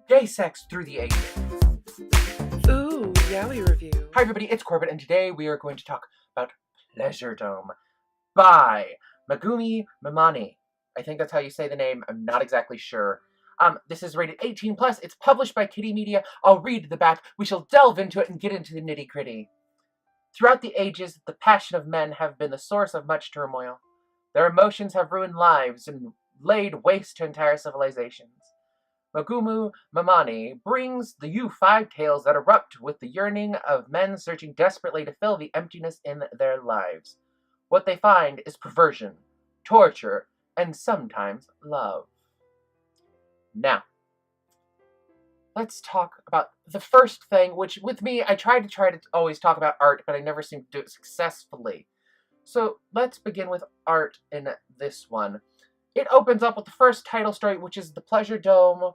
Gay sex through the ages. Ooh, Yaoi review. Hi everybody, it's Corbett, and today we are going to talk about Pleasure Dome by Megumu Minami. I think that's how you say the name. I'm not exactly sure. This is rated 18+. It's published by Kitty Media. I'll read the back. We shall delve into it and get into the nitty-gritty. Throughout the ages, the passion of men have been the source of much turmoil. Their emotions have ruined lives and laid waste to entire civilizations. Megumu Minami brings the U5 tales that erupt with the yearning of men searching desperately to fill the emptiness in their lives. What they find is perversion, torture, and sometimes love. Now, let's talk about the first thing, which with me, I try to always talk about art, but I never seem to do it successfully. So let's begin with art in this one. It opens up with the first title story, which is The Pleasure Dome.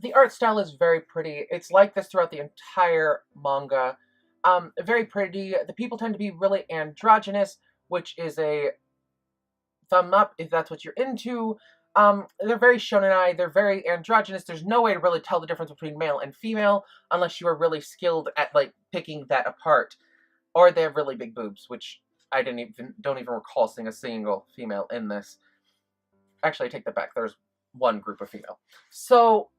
The art style is very pretty. It's like this throughout the entire manga. Very pretty. The people tend to be really androgynous, which is a thumb up if that's what you're into. They're very shonen-ai, they're very androgynous. There's no way to really tell the difference between male and female unless you are really skilled at, like, picking that apart. Or they have really big boobs, which I don't even recall seeing a single female in this. Actually, I take that back. There's one group of female. So,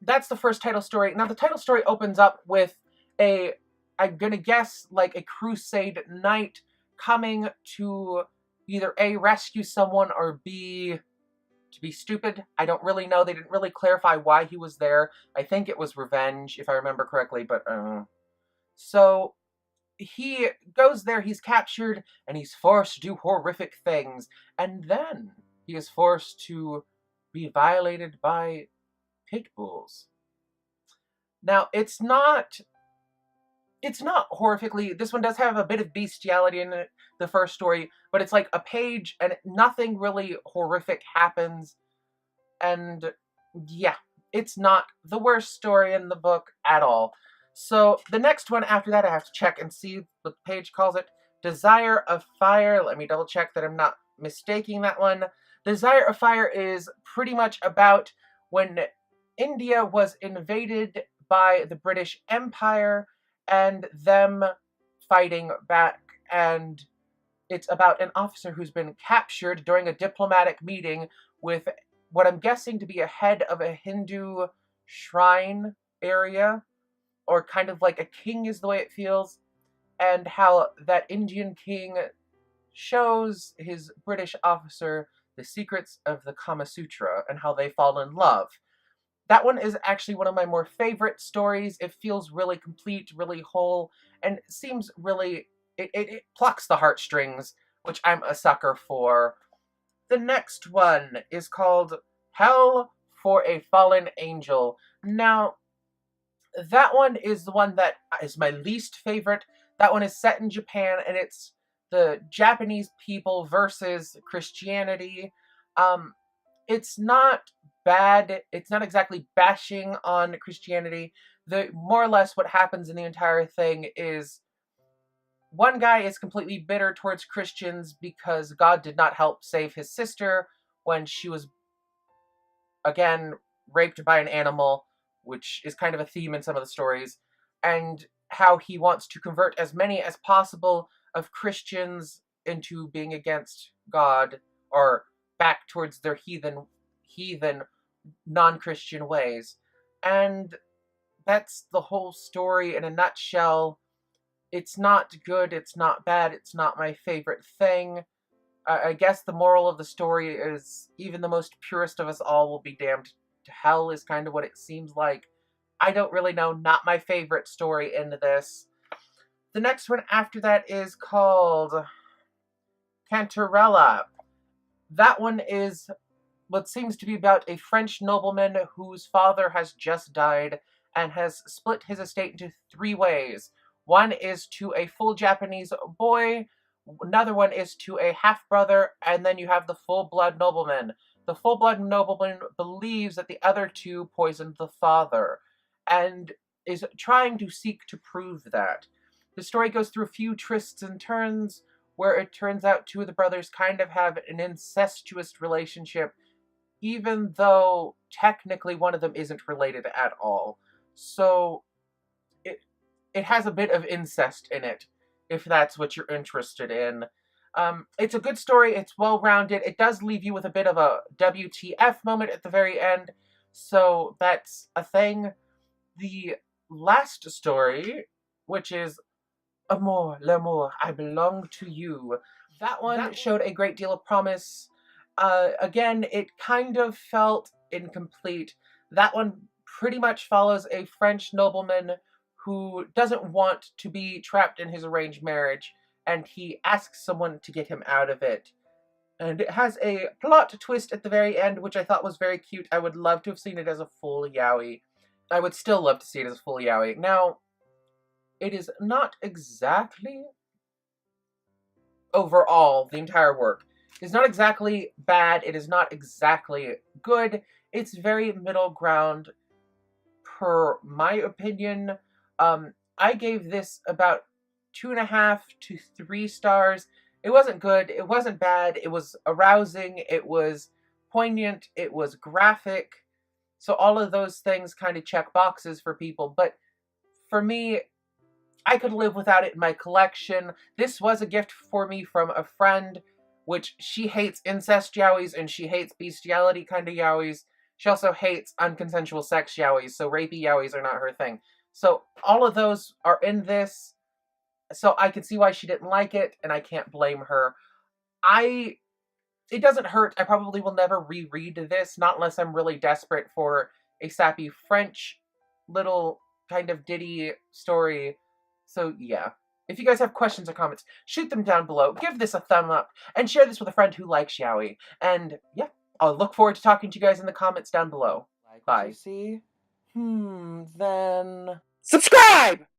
that's the first title story. Now, the title story opens up with I'm gonna guess, like a crusade knight coming to either A, rescue someone, or B, to be stupid. I don't really know. They didn't really clarify why he was there. I think it was revenge, if I remember correctly, but, So, he goes there, he's captured, and he's forced to do horrific things. And then he is forced to be violated by pit bulls. Now, it's not horrifically, this one does have a bit of bestiality in it, the first story, but it's like a page and nothing really horrific happens. And yeah, it's not the worst story in the book at all. So the next one after that, I have to check and see what the page calls it. Desire of Fire. Let me double check that I'm not mistaking that one. Desire of Fire is pretty much about when India was invaded by the British Empire and them fighting back, and it's about an officer who's been captured during a diplomatic meeting with what I'm guessing to be a head of a Hindu shrine area, or kind of like a king is the way it feels, and how that Indian king shows his British officer the secrets of the Kama Sutra and how they fall in love. That one is actually one of my more favorite stories. It feels really complete, really whole, and seems really... It plucks the heartstrings, which I'm a sucker for. The next one is called Hell for a Fallen Angel. Now, that one is the one that is my least favorite. That one is set in Japan, and it's the Japanese people versus Christianity. It's not bad. It's not exactly bashing on Christianity. More or less what happens in the entire thing is one guy is completely bitter towards Christians because God did not help save his sister when she was, again, raped by an animal, which is kind of a theme in some of the stories, and how he wants to convert as many as possible of Christians into being against God, or back towards their heathen non-Christian ways. And that's the whole story in a nutshell. It's not good, it's not bad, it's not my favorite thing. I guess the moral of the story is even the most purest of us all will be damned to hell, is kind of what it seems like. I don't really know, not my favorite story in this. The next one after that is called Cantarella. That one is what seems to be about a French nobleman whose father has just died and has split his estate into 3 ways. One is to a full Japanese boy, another one is to a half-brother, and then you have the full-blood nobleman. The full-blood nobleman believes that the other 2 poisoned the father, and is trying to seek to prove that. The story goes through a few twists and turns, where it turns out 2 of the brothers kind of have an incestuous relationship, even though technically one of them isn't related at all. So it has a bit of incest in it, if that's what you're interested in. It's a good story. It's well-rounded. It does leave you with a bit of a WTF moment at the very end, so that's a thing. The last story, which is Amour, l'amour, I belong to you. That one showed a great deal of promise. Again, it kind of felt incomplete. That one pretty much follows a French nobleman who doesn't want to be trapped in his arranged marriage, and he asks someone to get him out of it. And it has a plot twist at the very end, which I thought was very cute. I would love to have seen it as a full yaoi. I would still love to see it as a full yaoi. Now, it is not exactly overall the entire work. It's not exactly bad. It is not exactly good. It's very middle ground, per my opinion. I gave this about 2.5 to 3 stars. It wasn't good. It wasn't bad. It was arousing. It was poignant. It was graphic. So all of those things kind of check boxes for people. But for me, I could live without it in my collection. This was a gift for me from a friend, which she hates incest yaois and she hates bestiality kind of yaois. She also hates unconsensual sex yaois, so rapey yaois are not her thing. So all of those are in this, so I can see why she didn't like it, and I can't blame her. It doesn't hurt. I probably will never reread this, not unless I'm really desperate for a sappy French little kind of ditty story. So yeah. If you guys have questions or comments, shoot them down below, give this a thumb up, and share this with a friend who likes yaoi. And yeah, I'll look forward to talking to you guys in the comments down below. Bye. See? Then... subscribe!